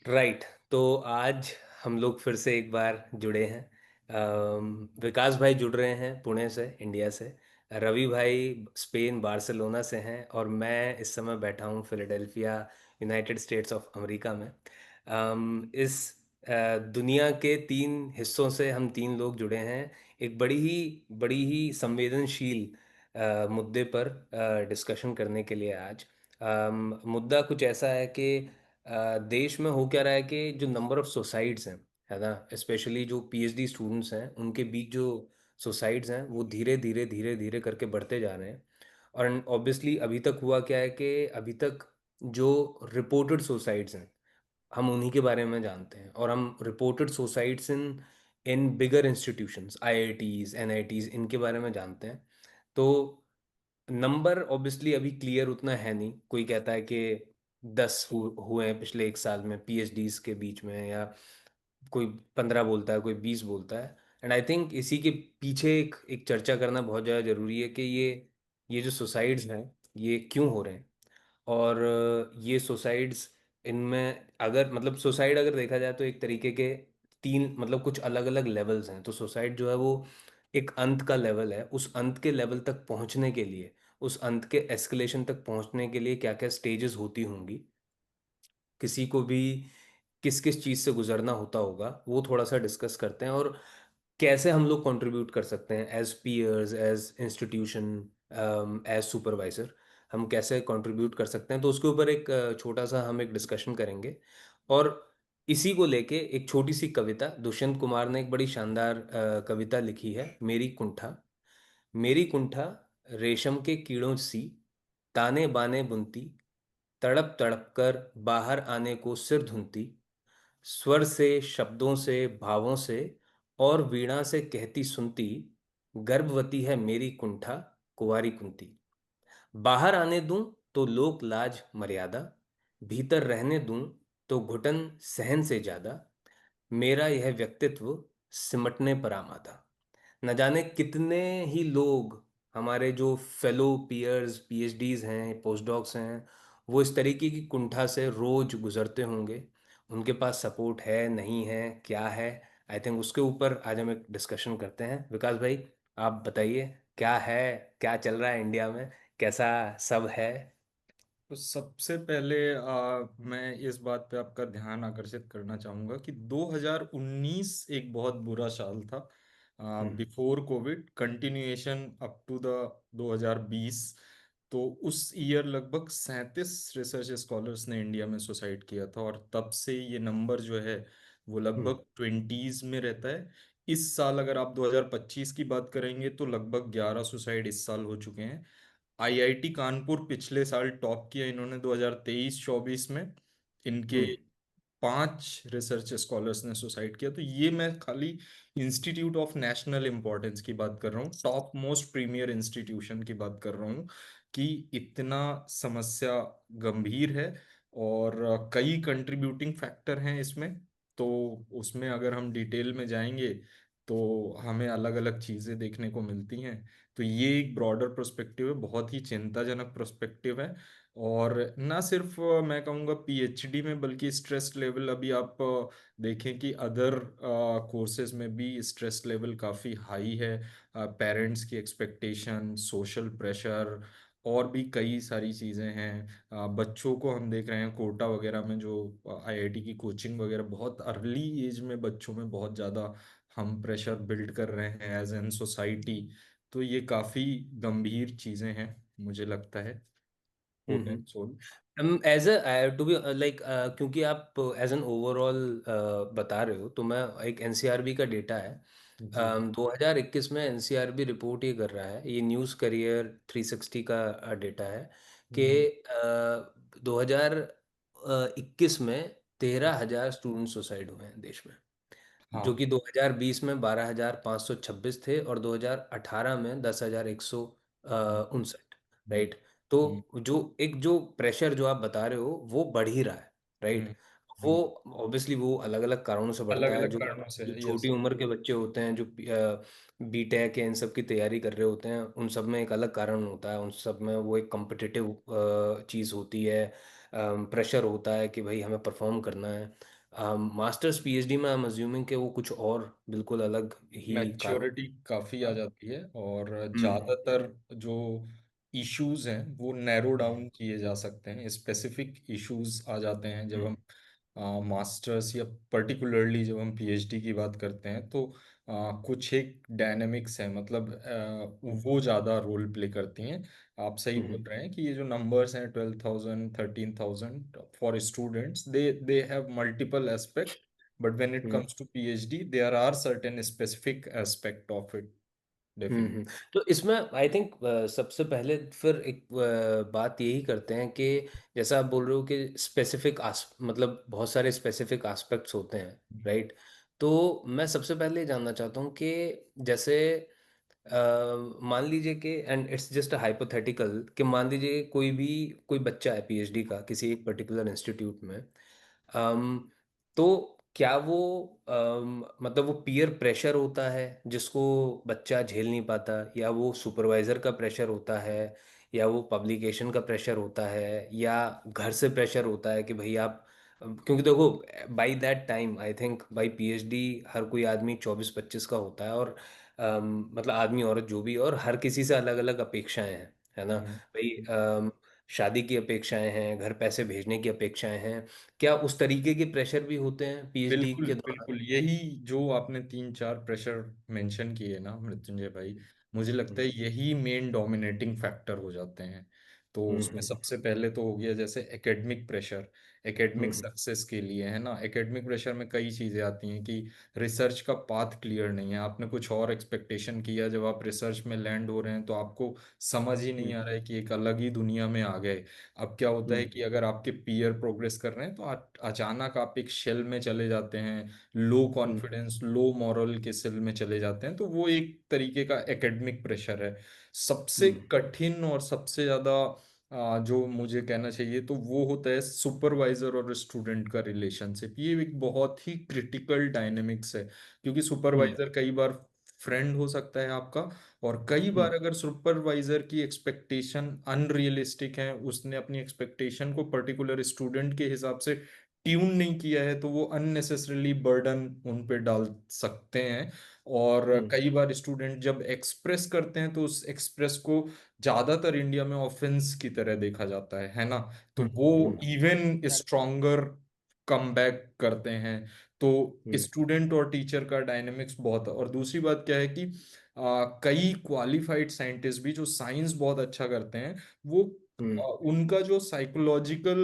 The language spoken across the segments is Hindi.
राइट। तो आज हम लोग फिर से एक बार जुड़े हैं। विकास भाई जुड़ रहे हैं पुणे से, इंडिया से। रवि भाई स्पेन बार्सिलोना से हैं और मैं इस समय बैठा हूँ Philadelphia, United states of America में। इस दुनिया के तीन हिस्सों से हम तीन लोग जुड़े हैं एक बड़ी ही संवेदनशील मुद्दे पर डिस्कशन करने के लिए आज। मुद्दा कुछ ऐसा है कि देश में हो क्या रहा है कि जो नंबर ऑफ सुसाइड्स हैं, है ना, स्पेशली जो पीएचडी स्टूडेंट्स हैं उनके बीच जो सुसाइड्स हैं वो धीरे धीरे धीरे धीरे करके बढ़ते जा रहे हैं। और ऑब्वियसली अभी तक हुआ क्या है कि अभी तक जो रिपोर्टेड सुसाइड्स हैं हम उन्हीं के बारे में जानते हैं, और हम रिपोर्टेड सुसाइड्स इन इन बिगर इंस्टीट्यूशंस, आईआईटीज, एनआईटीज, इनके बारे में जानते हैं। तो नंबर ऑब्वियसली अभी क्लियर उतना है नहीं। कोई कहता है कि 10 हुए हैं पिछले एक साल में पीएचडीज के बीच में, या कोई 15 बोलता है, कोई 20 बोलता है। एंड आई थिंक इसी के पीछे एक चर्चा करना बहुत ज़्यादा ज़रूरी है कि ये जो सुसाइड्स हैं ये क्यों हो रहे हैं। और ये सुसाइड्स, इनमें अगर मतलब सुसाइड अगर देखा जाए तो एक तरीके के तीन मतलब कुछ अलग अलग लेवल्स हैं। तो सुसाइड जो है वो एक अंत का लेवल है। उस अंत के लेवल तक पहुंचने के लिए, उस अंत के एस्केलेशन तक पहुंचने के लिए क्या क्या स्टेजेस होती होंगी, किसी को भी किस किस चीज़ से गुजरना होता होगा, वो थोड़ा सा डिस्कस करते हैं। और कैसे हम लोग कंट्रीब्यूट कर सकते हैं as peers, as institution, as supervisor, हम कैसे कंट्रीब्यूट कर सकते हैं। तो उसके ऊपर एक छोटा सा हम एक डिस्कशन करेंगे। और इसी को लेके एक छोटी सी कविता, दुष्यंत कुमार ने एक बड़ी शानदार कविता लिखी है, मेरी कुंठा। मेरी कुंठा रेशम के कीड़ों सी, ताने बाने बुनती, तड़प तड़प कर बाहर आने को सिर धुनती, स्वर से, शब्दों से, भावों से और वीणा से कहती सुनती, गर्भवती है मेरी कुंठा, कुंवारी कुंती। बाहर आने दूं तो लोक लाज मर्यादा, भीतर रहने दूं तो घुटन सहन से ज्यादा, मेरा यह व्यक्तित्व सिमटने पर आमादा। न जाने कितने ही लोग, हमारे जो फेलो पीयर्स, पीएचडीज हैं, पोस्ट डॉक्स हैं, वो इस तरीके की कुंठा से रोज गुजरते होंगे। उनके पास सपोर्ट है, नहीं है, क्या है। आई थिंक उसके ऊपर आज हम एक डिस्कशन करते हैं। विकास भाई, आप बताइए क्या है, क्या चल रहा है इंडिया में, कैसा सब है। तो सबसे पहले मैं इस बात पे आपका ध्यान आकर्षित करना चाहूंगा कि 2019 एक बहुत बुरा साल था। Hmm. Before Covid continuation up to the 2020। तो उस ईयर लगभग 37 रिसर्च स्कॉलर्स ने इंडिया में सुसाइड किया था, और तब से ये नंबर जो है वो हम्म। लगभग 20s में रहता है। इस साल अगर आप 2025 की बात करेंगे तो लगभग 11 सुसाइड इस साल हो चुके हैं। आईआईटी कानपुर पिछले साल टॉप किया इन्होंने 2023-24 में। इनके हम्म। 5 रिसर्च स्कॉलर्स ने सुसाइड किया। तो ये मैं खाली इंस्टीट्यूट ऑफ नेशनल इंपॉर्टेंस की बात कर रहा हूँ, टॉप मोस्ट प्रीमियर इंस्टीट्यूशन की बात कर रहा हूँ कि इतना समस्या गंभीर है। और कई कंट्रीब्यूटिंग फैक्टर हैं इसमें। तो उसमें अगर हम डिटेल में जाएंगे तो हमें अलग अलग चीज़ें देखने को मिलती हैं। तो ये एक ब्रॉडर प्रोस्पेक्टिव है, बहुत ही चिंताजनक प्रोस्पेक्टिव है। और ना सिर्फ मैं कहूँगा पीएचडी में, बल्कि स्ट्रेस लेवल अभी आप देखें कि अदर कोर्सेज में भी स्ट्रेस लेवल काफ़ी हाई है। पेरेंट्स की एक्सपेक्टेशन, सोशल प्रेशर और भी कई सारी चीज़ें हैं। बच्चों को हम देख रहे हैं कोटा वगैरह में, जो आईआईटी की कोचिंग वगैरह, बहुत अर्ली एज में बच्चों में बहुत ज़्यादा हम प्रेशर बिल्ड कर रहे हैं एज एन सोसाइटी। तो ये काफी गंभीर चीजें हैं, मुझे लगता है। Quote hmm. And soul. हम as a to be like, क्योंकि आप एज एन ओवरऑल बता रहे हो, तो मैं एक एनसीआरबी का डेटा है। जी। 2021 में एनसीआरबी रिपोर्ट ये कर रहा है, ये न्यूज़ करियर 360 का डेटा है कि हम्म। 2021 में 13,000 स्टूडेंट सुसाइड हुए हैं देश में, जो हाँ। कि 2020 में 12,526 थे और 2018 में 10,159। हम्म। राइट। तो हम्म। जो प्रेशर जो आप बता रहे हो वो बढ़ ही रहा है। हम्म। राइट। वो हम्म। ऑब्वियसली वो अलग अलग कारणों से अलग बढ़ता है। अलग जो कारणों से, जो छोटी यस। उम्र के बच्चे होते हैं, जो बीटेक या इन सब की तैयारी कर रहे होते हैं, उन सब में एक अलग कारण होता है। उन सब में वो एक कम्पिटिटिव चीज़ होती है, प्रेशर होता है कि भाई हमें परफॉर्म करना है। मास्टर्स पीएचडी में आई एम अज्यूमिंग कि वो कुछ और बिल्कुल अलग ही कानून। मैच्योरिटी काफ़ी आ जाती है, और हम्म ज़्यादातर जो इश्यूज हैं वो नैरो हम्म डाउन किए जा सकते हैं। स्पेसिफिक इश्यूज आ जाते हैं जब हम्म हम मास्टर्स या पर्टिकुलरली जब हम पीएचडी की बात करते हैं, तो कुछ एक डायनेमिक्स है, मतलब वो ज़्यादा रोल प्ले करती हैं। आप सही हम्म बोल रहे हैं कि ये जो नंबर्स हैं 12,000 13,000 for students, they have multiple aspect, but when it hmm comes to PhD, there are certain specific aspect of it, definitely. तो इसमें आई थिंक सबसे पहले फिर एक बात यही करते हैं कि जैसा आप बोल रहे हो कि स्पेसिफिक मतलब बहुत सारे स्पेसिफिक एस्पेक्ट्स होते हैं, राइट? तो मैं सबसे पहले ये जानना चाहता हूँ कि जैसे मान लीजिए कि and it's just a hypothetical कि मान लीजिए कोई बच्चा है पीएचडी का किसी एक पर्टिकुलर इंस्टीट्यूट में। तो क्या वो मतलब वो पीयर प्रेशर होता है जिसको बच्चा झेल नहीं पाता, या वो सुपरवाइजर का प्रेशर होता है, या वो पब्लिकेशन का प्रेशर होता है, या घर से प्रेशर होता है कि भाई आप क्योंकि देखो by that time I think by PhD हर कोई आदमी 24-25 का होता है, और मतलब आदमी औरत जो भी, और हर किसी से अलग अलग अपेक्षाएं हैं, है ना हम्म। भाई? शादी की अपेक्षाएं हैं, घर पैसे भेजने की अपेक्षाएं हैं। क्या उस तरीके के प्रेशर भी होते हैं पीएचडी बिल्कुल के दौरान? बिल्कुल, यही जो आपने तीन चार प्रेशर मेंशन किए ना मृत्युंजय भाई, मुझे लगता है हम्म यही मेन डोमिनेटिंग फैक्टर हो जाते हैं। तो उसमें हम्म सबसे पहले तो हो गया जैसे एकेडमिक प्रेशर, एकेडमिक हम्म सक्सेस के लिए, है ना। एकेडमिक प्रेशर में कई चीज़ें आती हैं कि रिसर्च का पाथ क्लियर नहीं है, आपने कुछ और एक्सपेक्टेशन किया, जब आप रिसर्च में लैंड हो रहे हैं तो आपको समझ ही नहीं हम्म आ रहा है कि एक अलग ही दुनिया में आ गए। अब क्या होता है हम्म कि अगर आपके पीयर प्रोग्रेस कर रहे हैं तो अचानक आप एक शेल में चले जाते हैं, लो हम्म कॉन्फिडेंस लो मॉरल के सेल में चले जाते हैं, तो वो एक तरीके का एकेडमिक प्रेशर है। सबसे हम्म कठिन और सबसे ज्यादा जो मुझे कहना चाहिए तो वो होता है सुपरवाइजर और स्टूडेंट का रिलेशनशिप। ये एक बहुत ही क्रिटिकल डायनेमिक्स है, क्योंकि हम्म सुपरवाइजर कई बार फ्रेंड हो सकता है आपका, और कई हम्म बार अगर सुपरवाइजर की एक्सपेक्टेशन अनरियलिस्टिक है, उसने अपनी एक्सपेक्टेशन को पर्टिकुलर स्टूडेंट के हिसाब से ट्यून नहीं किया है, तो वो अननेसेसरीली बर्डन उन पे डाल सकते हैं। और हम्म कई बार स्टूडेंट जब एक्सप्रेस करते हैं तो उस एक्सप्रेस को ज्यादातर इंडिया में ऑफेंस की तरह देखा जाता है ना। तो हम्म वो हम्म इवन स्ट्रोंगर कम बैक करते हैं। तो हम्म स्टूडेंट और टीचर का डायनेमिक्स बहुत, और दूसरी बात क्या है कि कई क्वालिफाइड साइंटिस्ट भी जो साइंस बहुत अच्छा करते हैं, वो हम्म उनका जो साइकोलॉजिकल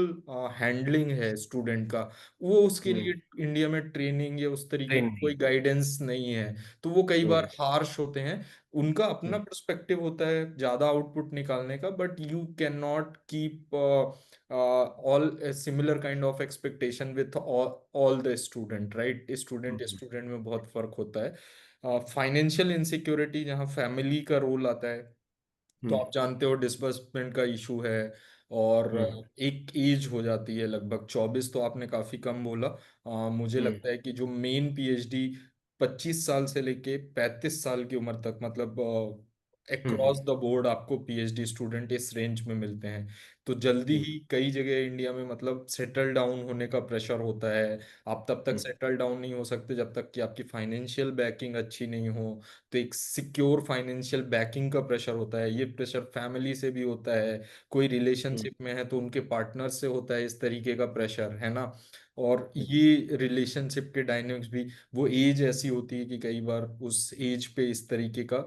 हैंडलिंग है स्टूडेंट का, वो उसके लिए हम्म इंडिया में ट्रेनिंग या उस तरीके ट्रेन का नहीं कोई है। गाइडेंस नहीं है। तो वो कई बार हम्म हार्श होते हैं। उनका अपना हम्म पर्सपेक्टिव होता है ज्यादा आउटपुट निकालने का, but you can not keep all similar kind of expectation with all the student, right. Student hmm student में बहुत फर्क होता है। फाइनेंशियल इनसिक्योरिटी जहाँ फैमिली का रोल आता है, तो हम्म आप जानते हो डिसबर्समेंट का इशू है। और हम्म एक एज हो जाती है लगभग 24, तो आपने काफी कम बोला। मुझे हम्म लगता है कि जो मेन पीएचडी 25 साल से लेके 35 साल की उम्र तक, मतलब हम्म अक्रॉस द बोर्ड आपको पीएचडी स्टूडेंट इस रेंज में मिलते हैं। तो जल्दी हम्म ही कई जगह इंडिया में मतलब सेटल डाउन होने का प्रेशर होता है। आप तब तक हम्म सेटल डाउन नहीं हो सकते जब तक कि आपकी फाइनेंशियल बैकिंग अच्छी नहीं हो। तो एक सिक्योर फाइनेंशियल बैकिंग का प्रेशर होता है, ये प्रेशर फैमिली से भी होता है, कोई हम्म रिलेशनशिप में है तो उनके पार्टनर से होता है इस तरीके का प्रेशर, है ना। और हम्म ये रिलेशनशिप के डायनेमिक्स भी, वो एज ऐसी होती है कि कई बार उस एज पे इस तरीके का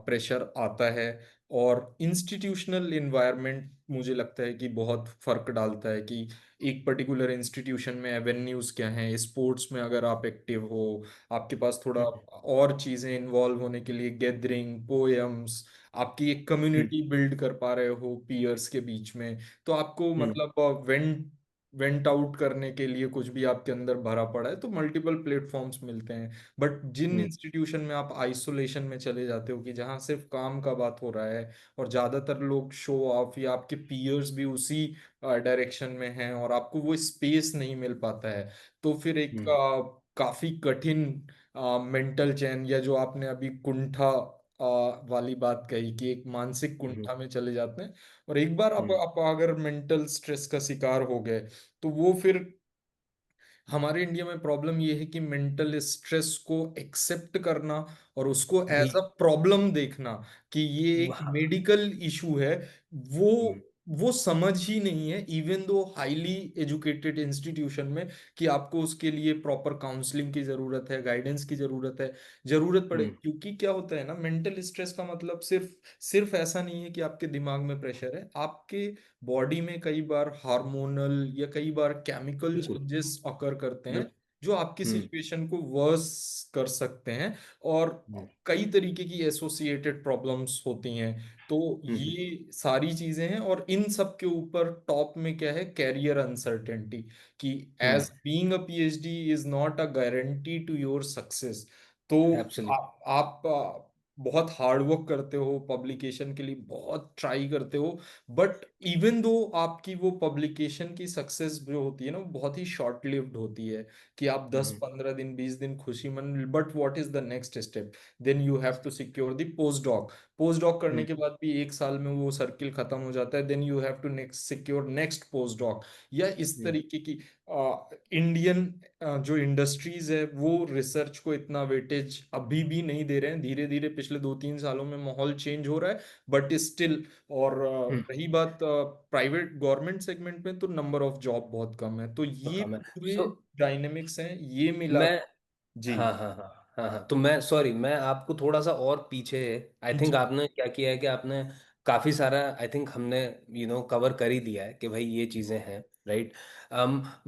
प्रेशर आता है। और इंस्टीट्यूशनल इन्वायरमेंट मुझे लगता है कि बहुत फर्क डालता है कि एक पर्टिकुलर इंस्टीट्यूशन में एवेन्यूज क्या हैं। स्पोर्ट्स में अगर आप एक्टिव हो, आपके पास थोड़ा हम्म और चीजें इन्वॉल्व होने के लिए, गैदरिंग पोएम्स, आपकी एक हम्म कम्युनिटी बिल्ड कर पा रहे हो पीयर्स के बीच में, तो आपको हम्म मतलब वेंट आउट करने के लिए कुछ भी आपके अंदर भरा पड़ा है तो मल्टीपल प्लेटफॉर्म्स मिलते हैं। बट जिन हम्म इंस्टीट्यूशन में आप आइसोलेशन में चले जाते हो कि जहाँ सिर्फ काम का बात हो रहा है, और ज्यादातर लोग शो ऑफ या आपके पीयर्स भी उसी डायरेक्शन में हैं, और आपको वो स्पेस नहीं मिल पाता है, तो फिर एक हम्म काफी कठिन मेंटल चैन, या जो आपने अभी कुंठा वाली बात कही कि एक मानसिक हम्म कुंठा में चले जाते हैं। और एक बार आप हम्म आप अगर मेंटल स्ट्रेस का शिकार हो गए, तो वो फिर हमारे इंडिया में प्रॉब्लम ये है कि मेंटल स्ट्रेस को एक्सेप्ट करना और उसको एज भाई अ प्रॉब्लम देखना कि ये एक हाँ। मेडिकल इशू है, वो हम्म। वो समझ ही नहीं है even though highly educated institution में, कि आपको उसके लिए प्रॉपर काउंसलिंग की जरूरत है, गाइडेंस की जरूरत है, जरूरत पड़े। हम्म। क्योंकि क्या होता है ना, मेंटल स्ट्रेस का मतलब सिर्फ सिर्फ ऐसा नहीं है कि आपके दिमाग में प्रेशर है, आपके बॉडी में कई बार हार्मोनल या कई बार केमिकल बिल्कुल। चेंजेस अकर करते हैं, बिल्कुल। जो आपकी हम्म। सिचुएशन को वर्स कर सकते हैं। और हम्म। कई तरीके की एसोसिएटेड प्रॉब्लम्स होती हैं। तो हम्म। ये सारी चीजें हैं, और इन सब के ऊपर टॉप में क्या है, कैरियर अनसर्टेनिटी, कि hmm. As being a PhD is not a guarantee to your success. तो एब्सोल्युटली। आप बहुत हार्ड वर्क करते हो, पब्लिकेशन के लिए बहुत ट्राई करते हो, बट इवन दो आपकी वो पब्लिकेशन की सक्सेस जो होती है ना, वो बहुत ही शॉर्ट लिव्ड होती है, कि आप 10 15 दिन 20 दिन खुशी मन, but what is the next step? Then you have to secure the postdoc. Postdoc करने हम्म। के बाद भी 1 साल में वो सर्किल खत्म हो जाता है, then you have to next secure next postdoc. या इस हम्म। तरीके की इंडियन जो इंडस्ट्रीज है वो रिसर्च को इतना वेटेज अभी भी नहीं दे रहे हैं। धीरे धीरे पिछले 2 3 सालों में माहौल चेंज हो रहा है, बट स्टिल। और हम्म। रही बात प्राइवेट गवर्नमेंट सेगमेंट में, तो नंबर ऑफ जॉब बहुत कम है, तो तो ये कम है। पूरे सो डायनेमिक्स हैं, ये मिला। मैं जी हाँ हाँ हाँ हाँ हाँ, तो मैं सॉरी, मैं आपको थोड़ा सा और पीछे, आई थिंक जी। आपने क्या किया है कि आपने काफी सारा, आई थिंक हमने कवर कर ही दिया है कि भाई ये चीजें हैं, right.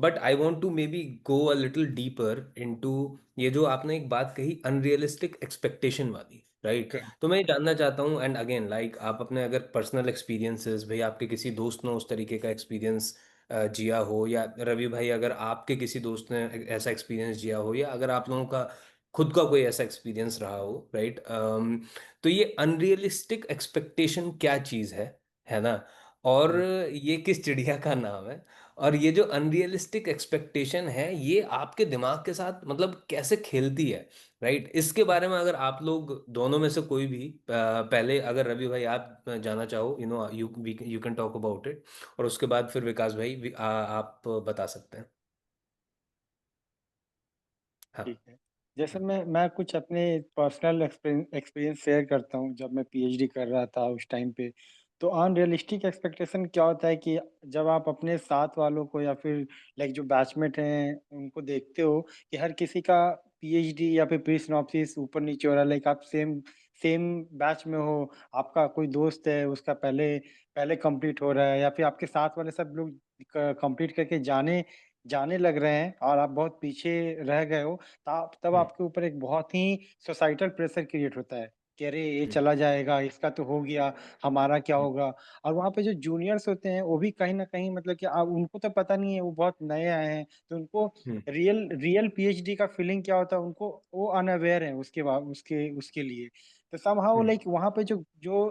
But I want to maybe go a little deeper into ये जो आपने एक बात कही, अनरियलिस्टिक एक्सपेक्टेशन वाली, राइट। correct, तो मैं ये जानना चाहता हूँ, एंड अगेन लाइक आप अपने अगर पर्सनल एक्सपीरियंसेस, भाई आपके किसी दोस्त ने उस तरीके का एक्सपीरियंस जिया हो, या रवि भाई अगर आपके किसी दोस्त ने ऐसा एक्सपीरियंस जिया हो, या अगर आप लोगों का खुद का कोई ऐसा एक्सपीरियंस रहा हो, राइट। तो ये अनरियलिस्टिक एक्सपेक्टेशन क्या चीज़ है ना, और correct. ये किस चिड़िया का नाम है, और ये जो अनरियलिस्टिक एक्सपेक्टेशन है ये आपके दिमाग के साथ मतलब कैसे खेलती है, राइट। इसके बारे में अगर आप लोग दोनों में से कोई भी पहले, अगर रवि भाई आप जाना चाहो, you can talk about it, और उसके बाद फिर विकास भाई आप बता सकते हैं। हाँ। ठीक है। जैसे मैं कुछ अपने पर्सनल एक्सपीरियंस शेयर करता हूँ। जब मैं पीएचडी कर रहा था उस टाइम पे, तो अनरियलिस्टिक एक्सपेक्टेशन क्या होता है कि जब आप अपने साथ वालों को या फिर लाइक जो बैचमेट हैं उनको देखते हो कि हर किसी का पीएचडी या फिर प्री सिनॉप्सिस ऊपर नीचे हो रहा है, लाइक आप सेम सेम बैच में हो, आपका कोई दोस्त है उसका पहले पहले कंप्लीट हो रहा है, या फिर आपके साथ वाले सब लोग कंप्लीट करके जाने जाने लग रहे हैं और आप बहुत पीछे रह गए हो, तब तब हम्म। आपके ऊपर एक बहुत ही सोसाइटल प्रेशर क्रिएट होता है कि अरे ये हम्म। चला जाएगा, इसका तो हो गया, हमारा क्या हम्म। होगा। और वहाँ पे जो जूनियर्स होते हैं वो भी कहीं ना कहीं मतलब कि उनको तो पता नहीं है, वो बहुत नए आए हैं, तो उनको हम्म। रियल रियल पीएचडी का फीलिंग क्या होता है उनको, वो अनअवेयर है उसके बाद उसके लिए। तो समहाउ हम्म। लाइक वहाँ पे जो जो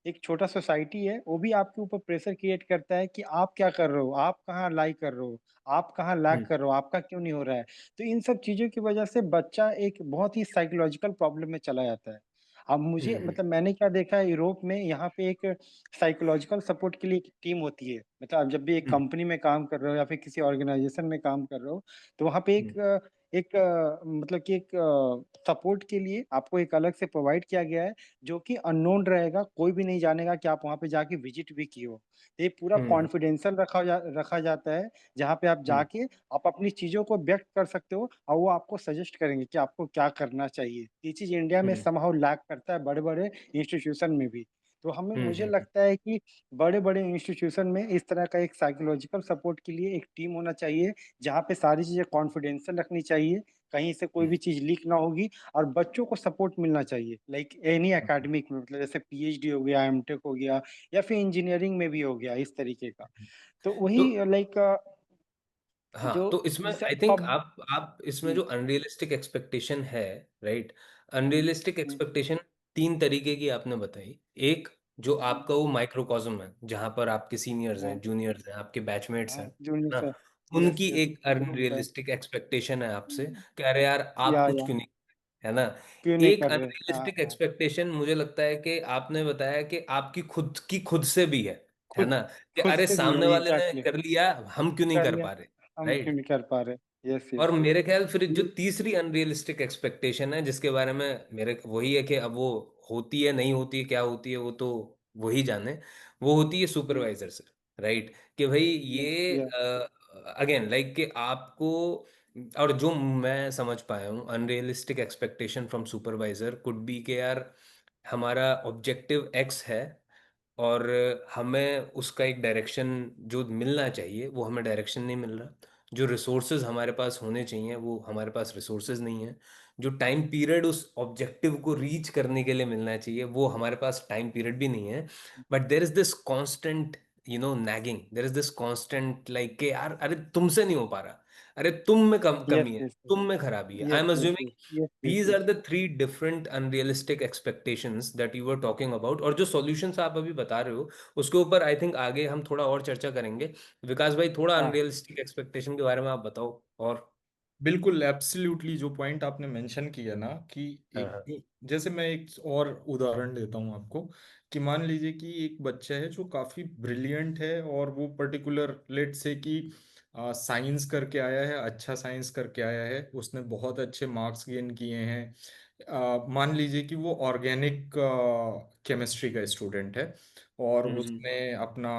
एक छोटा सोसाइटी है वो भी आपके ऊपर प्रेशर क्रिएट करता है कि आप क्या कर रहे हो, आप कहाँ लाई कर रहे हो, आप कहाँ लैग हम्म। कर रहे हो, आपका क्यों नहीं हो रहा है। तो इन सब चीजों की वजह से बच्चा एक बहुत ही साइकोलॉजिकल प्रॉब्लम में चला जाता है। अब मुझे हम्म। मतलब मैंने क्या देखा है यूरोप में, यहाँ पे एक साइकोलॉजिकल सपोर्ट के लिए एक टीम होती है। मतलब आप जब भी एक हम्म। कंपनी में काम कर रहे हो या फिर किसी ऑर्गेनाइजेशन में काम कर रहे हो, तो वहाँ पे हम्म। मतलब कि एक सपोर्ट के लिए आपको एक अलग से प्रोवाइड किया गया है, जो कि अननोन रहेगा, कोई भी नहीं जानेगा कि आप वहाँ पे जाके विजिट भी किए हो। ये पूरा हम्म। कॉन्फिडेंशियल रखा जाता है, जहाँ पे आप हम्म। जाके आप अपनी चीज़ों को व्यक्त कर सकते हो और वो आपको सजेस्ट करेंगे कि आपको क्या करना चाहिए। ये चीज़ इंडिया में हम्म। समहाउ लैक करता है बड़े-बड़े इंस्टीट्यूशन में भी। तो हमें हम्म। मुझे लगता है कि बड़े-बड़े इंस्टीट्यूशन में इस तरह का एक साइकोलॉजिकल सपोर्ट के लिए एक टीम होना चाहिए, जहाँ पे सारी चीज़ें कॉन्फिडेंशियल रखनी चाहिए, कहीं से कोई हम्म। भी चीज़ लीक ना होगी, और बच्चों को सपोर्ट मिलना चाहिए लाइक एनी एकेडमिक में, मतलब जैसे पीएचडी हो गया, एमटेक हो गया, या फिर इंजीनियरिंग में भी हो गया इस तरीके का। तो तो वही लाइक जो हाँ, तो इसमें जैसे आई थिंक पब आप इसमें हुँ, जो अनरियलिस्टिक एक्सपेक्टेशन है, राइट, अनरियलिस्टिक हुँ, एक्सपेक्टेशन तीन तरीके की आपने बताई। एक, जो हुँ, आपका वो माइक्रोकॉज्म है जहां पर आपके सीनियर्स हैं, हाँ, जूनियर्स हैं, आपके बैचमेट्स हैं, हाँ, है जूनियर ना, सर, यस, उनकी यस, एक ग्रुप है। अनरियलिस्टिक एक्सपेक्टेशन है आपसे कि अरे यार आप कुछ या क्यों नहीं, है ना। क्यों नहीं एक कर रहे? हाँ, अनरियलिस्टिक हाँ, एक्सपेक्टेशन मुझे लगता है कि आपने बताया कि आपकी खुद से भी है खुद ना, कि खुद अरे से भी है, सामने वाले ने एग्ज़ैक्टली, कर लिया, हम क्यों नहीं कर कर लिया, पा रहे, हम क्यों राइट। नहीं कर पा रहे? यस और यस यस। मेरे ख्याल फिर जो तीसरी अनरियलिस्टिक एक्सपेक्टेशन है जिसके बारे में मेरे वही है कि अब वो होती है नहीं होती है क्या होती है वो तो वही जाने, वो होती है सुपरवाइजर से। राइट, कि भाई यस ये या अगेन लाइक कि आपको, और जो मैं समझ पाया हूँ unrealistic expectation from supervisor could be के यार हमारा ऑब्जेक्टिव एक्स है और हमें उसका एक डायरेक्शन जो मिलना चाहिए वो हमें डायरेक्शन नहीं मिल रहा, जो रिसोर्सेज हमारे पास होने चाहिए वो हमारे पास रिसोर्सेज नहीं है, जो टाइम पीरियड उस ऑब्जेक्टिव को रीच करने के लिए मिलना चाहिए वो हमारे पास टाइम पीरियड भी नहीं है। But there is this constant nagging, there is this constant like के यार अरे तुमसे नहीं हो पा रहा, अरे तुम में यस कमी है, यस तुम में खराबी है। I yes am yes assuming yes yes these are yes. the three different unrealistic expectations that you were talking about, और जो solutions आप अभी बता रहे हो उसके ऊपर आई थिंक आगे हम थोड़ा और चर्चा करेंगे। विकास भाई थोड़ा हाँ अनरियलिस्टिक एक्सपेक्टेशन के बारे में आप बताओ। और बिल्कुल एब्सोल्युटली जो पॉइंट आपने मेंशन किया ना कि हाँ एक, हाँ। जैसे मैं एक और उदाहरण देता हूँ आपको कि मान लीजिए कि एक बच्चा है जो काफी ब्रिलियंट है और वो पर्टिकुलर लेट से कि साइंस करके आया है, अच्छा साइंस करके आया है, उसने बहुत अच्छे मार्क्स गेन किए हैं। मान लीजिए कि वो ऑर्गेनिक केमिस्ट्री का स्टूडेंट है और हम्म उसने अपना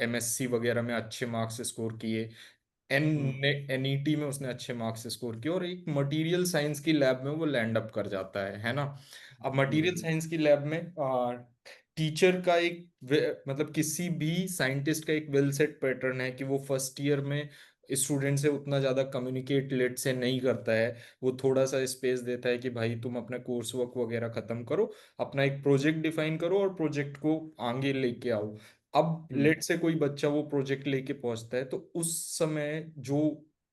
एमएससी वगैरह में अच्छे मार्क्स स्कोर किए, हम्म एनईटी में उसने अच्छे मार्क्स स्कोर किए और एक मटेरियल साइंस की लैब में वो लैंड अप कर जाता है ना। अब मटेरियल हम्म साइंस की लैब में टीचर का एक मतलब किसी भी साइंटिस्ट का एक वेल सेट पैटर्न है कि वो फर्स्ट ईयर में स्टूडेंट से उतना ज्यादा कम्युनिकेट लेट से नहीं करता है। वो थोड़ा सा स्पेस देता है कि भाई तुम अपना कोर्स वर्क वगैरह खत्म करो, अपना एक प्रोजेक्ट डिफाइन करो और प्रोजेक्ट को आगे लेके आओ। अब हम्म लेट से कोई बच्चा वो प्रोजेक्ट लेके पहुंचता है तो उस समय जो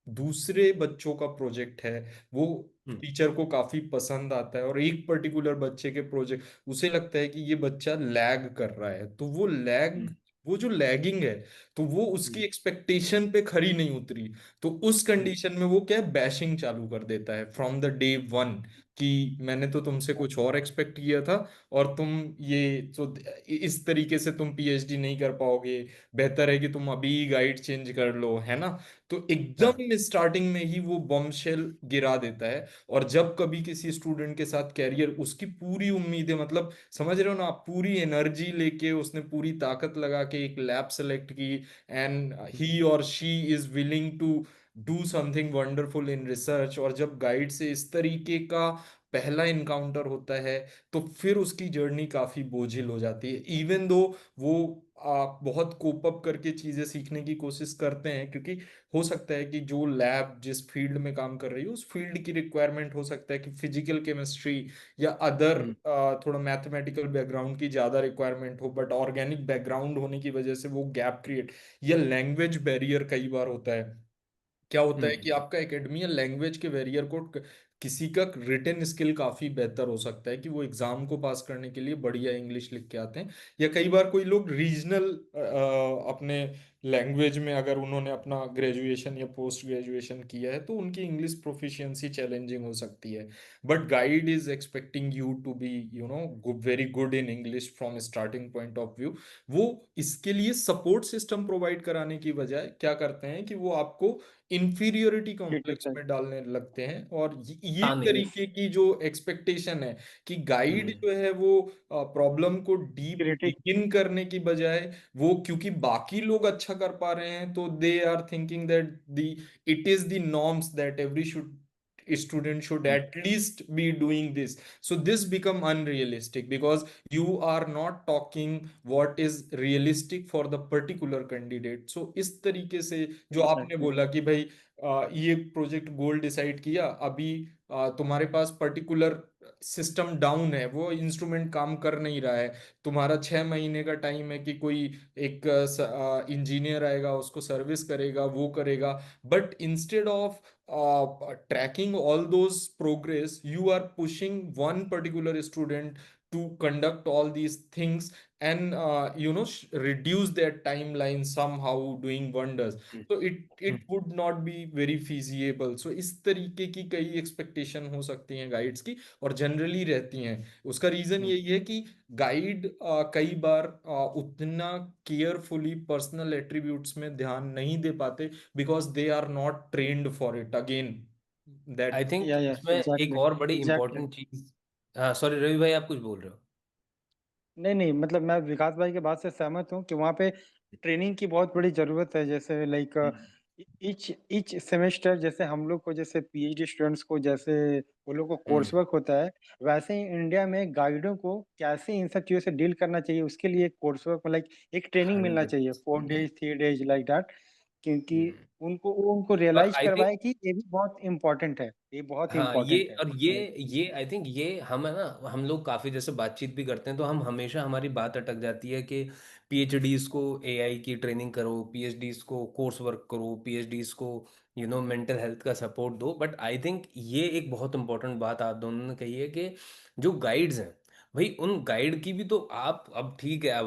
दूसरे बच्चों का प्रोजेक्ट है वो हम्म टीचर को काफी पसंद आता है और एक पर्टिकुलर बच्चे के प्रोजेक्ट उसे लगता है कि ये बच्चा लैग कर रहा है, तो वो लैग, हम्म वो जो लैगिंग है तो वो उसकी हम्म एक्सपेक्टेशन पे खरी नहीं उतरी। तो उस हम्म कंडीशन में वो क्या है, बैशिंग चालू कर देता है फ्रॉम द डे वन कि मैंने तो तुमसे कुछ और एक्सपेक्ट किया था और तुम ये तो इस तरीके से तुम पीएचडी नहीं कर पाओगे, बेहतर है कि तुम अभी गाइड चेंज कर लो, है ना। तो हाँ एकदम स्टार्टिंग में ही वो बॉम्बशेल गिरा देता है। और जब कभी किसी स्टूडेंट के साथ कैरियर, उसकी पूरी उम्मीदें, मतलब समझ रहे हो ना आप, पूरी एनर्जी लेके उसने पूरी ताकत लगा के एक लैब सेलेक्ट की एंड ही और she is willing to do something wonderful in research, और जब गाइड से इस तरीके का पहला इनकाउंटर होता है तो फिर उसकी जर्नी काफी बोझिल हो जाती है। इवन दो वो बहुत कोप अप करके चीजें सीखने की कोशिश करते हैं, क्योंकि हो सकता है कि जो लैब जिस फील्ड में काम कर रही है उस फील्ड की रिक्वायरमेंट हो सकता है कि फिजिकल केमिस्ट्री या अदर हम्म थोड़ा मैथमेटिकल बैकग्राउंड की ज्यादा रिक्वायरमेंट हो, बट ऑर्गेनिक बैकग्राउंड होने की वजह से वो गैप क्रिएट, या लैंग्वेज बैरियर कई बार होता है। क्या होता है कि हम्म आपका एकेडमिया लैंग्वेज के बैरियर को, किसी का रिटन स्किल काफी बेहतर हो सकता है कि वो एग्जाम को पास करने के लिए बढ़िया इंग्लिश लिख के आते हैं, या कई बार कोई लोग रीजनल अपने लैंग्वेज में अगर उन्होंने अपना ग्रेजुएशन या पोस्ट ग्रेजुएशन किया है तो उनकी इंग्लिश प्रोफिशिएंसी चैलेंजिंग हो सकती है। But guide is expecting you to be very good in English from starting point of view. वो इसके लिए सपोर्ट सिस्टम प्रोवाइड कराने की बजाय क्या करते हैं कि वो आपको इंफीरियोरिटी कॉम्प्लेक्स क्रिटिसाइज। में डालने लगते हैं। और ये हाँ नहीं तरीके की जो एक्सपेक्टेशन है कि गाइड हम्म जो है वो प्रॉब्लम को डीप क्रिटिक। बिगिन करने की बजाय, वो क्योंकि बाकी लोग अच्छा कर पा रहे हैं तो they are thinking that the it is the norms that every should student should at least be doing this. So this become unrealistic because you are not talking what is realistic for the particular candidate. So इस तरीके से जो आपने एग्जैक्टली। बोला कि भाई ये प्रोजेक्ट गोल डिसाइड किया, अभी तुम्हारे पास पर्टिकुलर सिस्टम डाउन है, वो इंस्ट्रूमेंट काम कर नहीं रहा है, तुम्हारा 6 महीने का टाइम है कि कोई एक इंजीनियर आएगा उसको सर्विस करेगा वो करेगा, but instead of tracking all those progress you are pushing one particular student to conduct all these things and reduce their timeline, somehow doing wonders. हम्म, तो it hmm, would not be very feasible. So इस तरीके की कई एक्सपेक्टेशन हो सकती हैं गाइड्स की, और जनरली रहती हैं। उसका रीजन हम्म। यही है कि गाइड कई बार उतना केयरफुली पर्सनल एट्रीब्यूट्स में ध्यान नहीं दे पाते, because they are not trained for it again, I that. Think या इसमें एक एग्जैक्टली और बड़ी एग्जैक्टली। इंपॉर्टेंट चीज। हाँ सॉरी रवि भाई, आप कुछ बोल रहे हो। नहीं नहीं, मतलब मैं विकास भाई के बात से सहमत हूँ कि वहाँ पे ट्रेनिंग की बहुत बड़ी ज़रूरत है। जैसे लाइक हम्म, ईच ईच सेमेस्टर, जैसे हम लोग को, जैसे पीएचडी स्टूडेंट्स को जैसे वो लोग को कोर्स हम्म, वर्क होता है, वैसे ही इंडिया में गाइडों को कैसे इन सब चीज़ों से डील करना चाहिए, उसके लिए कोर्स वर्क लाइक एक ट्रेनिंग मिलना हंड्रेड चाहिए, 4 days percent. 3 days like that. क्योंकि उनको वो उनको और रियलाइज आई थिंक करवाए कि ये भी बहुत इम्पोर्टेंट है, ये बहुत ही हाँ, ये इम्पोर्टेंट है। और ये आई थिंक ये हम है ना, हम लोग काफी जैसे बातचीत भी करते हैं तो हम हमेशा हमारी बात अटक जाती है कि पीएचडीज को एआई की ट्रेनिंग करो, पीएचडीज को कोर्स वर्क करो, पीएचडीज को मेंटल हेल्थ का सपोर्ट दो। बट आई थिंक ये एक बहुत इंपॉर्टेंट बात आप दोनों ने कही है कि जो गाइड्स हैं भाई, उन गाइड की भी तो आप अब ठीक है, अब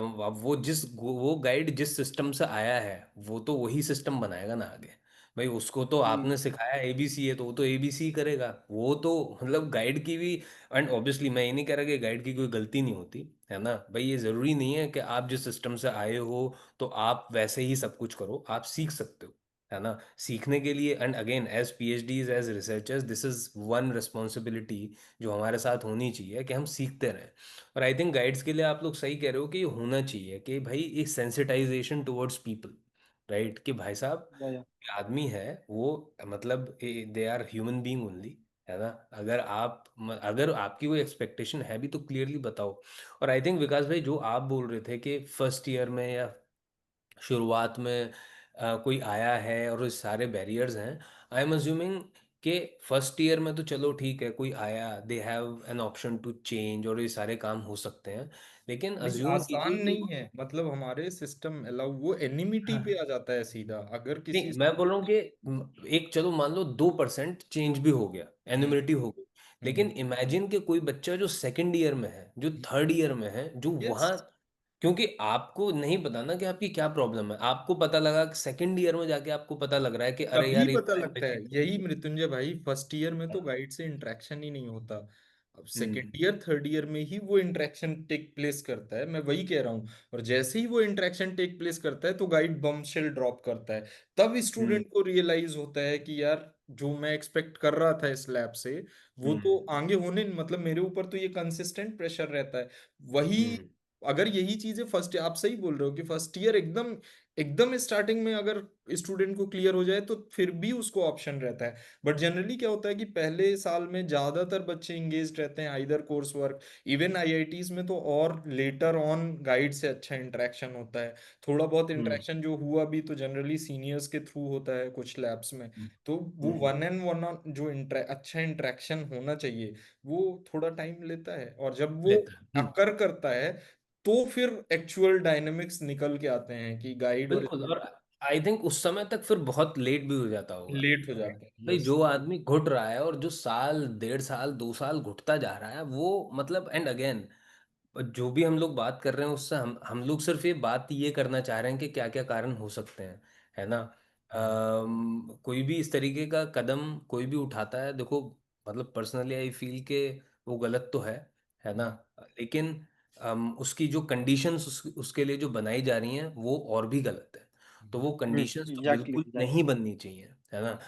वो गाइड जिस सिस्टम से आया है वो तो वही सिस्टम बनाएगा ना आगे। भाई उसको तो हम्म आपने सिखाया एबीसी है तो वो तो एबीसी करेगा, वो तो मतलब गाइड की भी। एंड ऑब्वियसली मैं ये नहीं कह रहा कि गाइड की कोई गलती नहीं होती है ना भाई, ये जरूरी नहीं है कि आप जिस सिस्टम से आए हो तो आप वैसे ही सब कुछ करो, आप सीख सकते हो है ना। सीखने के लिए and again as PhDs as researchers this is one responsibility जो हमारे साथ होनी चाहिए कि हम सीखते रहें। और आई थिंक गाइड्स के लिए आप लोग सही कह रहे हो कि ये होना चाहिए कि भाई एक सेंसिटाइजेशन टुवर्ड्स पीपल, राइट, कि भाई साहब या आदमी है वो, मतलब they are human being only, है ना। अगर आपकी कोई एक्सपेक्टेशन है भी तो क्लियरली बताओ। और आई थिंक विकास भाई जो आप बोल रहे थे कि फर्स्ट ईयर में या शुरुआत में कोई आया है और ये सारे बैरियर्स हैं, आई एम अज्यूमिंग कि फर्स्ट ईयर में तो चलो ठीक है, कोई आया they have an option to change और ये सारे काम हो सकते हैं, लेकिन नहीं, अज्यूम आसान कीजिए कि नहीं है, मतलब हमारे सिस्टम अलाउ, वो एनिमिटी पे आ हाँ, जाता है सीधा, अगर नहीं किसी मैं बोल रहा हूँ student कि एक चलो मान लो 2% चेंज भी हो गया, ने। एनुमिनिटी हो गई, लेकिन इमेजिन कि कोई बच्चा जो सेकंड ईयर में है, जो थर्ड ईयर में है, जो यस, वहाँ, क्योंकि आपको नहीं पता ना कि आपकी क्या प्रॉब्लम है, आपको पता लगा कि सेकंड ईयर में जाके आपको पता लग रहा है कि अरे तभी यार ये पता तो लगता है। एंग्जाइटी। यही मृत्युंजय भाई, फर्स्ट ईयर में तो गाइड से इंटरेक्शन ही नहीं होता। अब हम्म, सेकेंड ईयर थर्ड ईयर में ही वो इंटरेक्शन टेक प्लेस करता है, मैं वही कह रहा हूँ। और जैसे ही वो इंटरेक्शन टेक प्लेस करता है तो गाइड बम शेल ड्रॉप करता है। तब हम्म, स्टूडेंट को रियलाइज होता है कि यार, जो मैं एक्सपेक्ट कर रहा था इस लैब से, वो तो हम्म, आगे होने, मतलब मेरे ऊपर तो ये कंसिस्टेंट प्रेशर रहता है। वही, हम्म, अगर यही चीजें फर्स्ट, आप सही बोल रहे हो कि फर्स्ट ईयर एकदम एकदम स्टार्टिंग में अगर स्टूडेंट को क्लियर हो जाए तो फिर भी उसको ऑप्शन रहता है। बट जनरली क्या होता है कि पहले साल में ज्यादातर बच्चे इंगेज रहते हैं either course work, even IITs में तो, और लेटर ऑन गाइड से अच्छा इंटरेक्शन होता है। थोड़ा बहुत हम्म, इंटरेक्शन जो हुआ भी तो जनरली सीनियर्स के थ्रू होता है कुछ लैब्स में। हम्म, तो वो हम्म, वन एंड वन ऑन जो अच्छा इंटरेक्शन होना चाहिए, वो थोड़ा टाइम लेता है। और जब वो लेता है, अकर करता है तो फिर एक्चुअल डायनेमिक्स निकल के आते हैं कि गाइड और बिल्कुल। और आई थिंक उस समय तक फिर बहुत लेट भी हो जाता होगा। लेट हो जाते हैं। भाई यस। जो आदमी घुट रहा है और जो साल 1.5 साल 2 साल घुटता जा रहा है वो मतलब, एंड अगेन जो भी हम लोग बात कर रहे हैं उससे हम लोग सिर्फ ये बात ये करना चाह रहे हैं कि क्या क्या कारण हो सकते हैं, है ना। कोई भी इस तरीके का कदम कोई भी उठाता है, देखो मतलब पर्सनली आई फील के वो गलत तो है ना, लेकिन उसकी जो कंडीशंस उसके लिए जो बनाई जा रही हैं वो और भी गलत है। तो वो कंडीशंस तो एग्जैक्टली बिल्कुल नहीं एग्जैक्टली। बननी चाहिए, है ना।